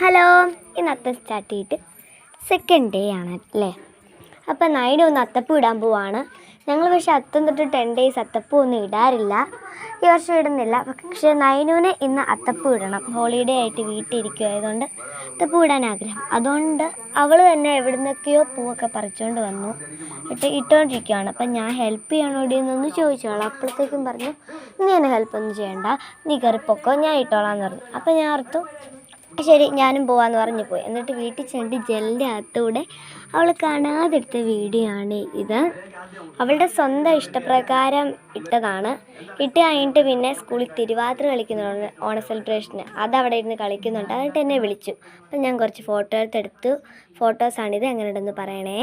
Hello, ഇന്ന് start ചെയ്തിട്ട് second day ആണ് അല്ലേ. അപ്പം നൈന ഒന്ന് അത്തപ്പൂ ഇടാൻ പോവാണ്. ഞങ്ങൾ പക്ഷേ അത്തം തൊട്ട് 10 days അത്തപ്പൂ ഒന്നും ഇടാറില്ല, ഈ വർഷം ഇടുന്നില്ല. പക്ഷേ നൈനുവിന് ഇന്ന് അത്തപ്പൂ ഇടണം. ഹോളിഡേ ആയിട്ട് വീട്ടിലിരിക്കുമായതുകൊണ്ട് അത്തപ്പൂ ഇടാൻ ആഗ്രഹം. അതുകൊണ്ട് അവൾ തന്നെ എവിടുന്നൊക്കെയോ പൂവൊക്കെ പറിച്ചുകൊണ്ട് വന്നു ഇട്ടുകൊണ്ടിരിക്കുകയാണ്. അപ്പം ഞാൻ ഹെൽപ്പ് ചെയ്യണോ ഇടിയെന്നൊന്ന് ചോദിച്ചോളാം. അപ്പോഴത്തേക്കും പറഞ്ഞു, നീ എന്നെ ഹെൽപ്പൊന്നും ചെയ്യണ്ട, നീ കയറിപ്പൊക്കോ, ഞാൻ ഇട്ടോളാന്ന് പറഞ്ഞു. അപ്പം ഞാൻ ഓർത്തു ശരി ഞാനും പോവാന്ന് പറഞ്ഞു പോയി. എന്നിട്ട് വീട്ടിൽ ചെന്നിട്ട് ജെല്ലിൻ്റെ അകത്തൂടെ അവൾ കാണാതെടുത്ത വീഡിയോ ആണ് ഇത്. അവളുടെ സ്വന്തം ഇഷ്ടപ്രകാരം ഇട്ടതാണ്. ഇട്ട് കഴിഞ്ഞിട്ട് പിന്നെ സ്കൂളിൽ തിരുവാതിര കളിക്കുന്നുണ്ട്, ഓണ സെലിബ്രേഷന്. അതവിടെ ഇരുന്ന് കളിക്കുന്നുണ്ട്. എന്നിട്ട് എന്നെ വിളിച്ചു. അപ്പം ഞാൻ കുറച്ച് ഫോട്ടോസെടുത്തു. ഫോട്ടോസാണിത്, എങ്ങനെ ഉണ്ടെന്ന് പറയണേ.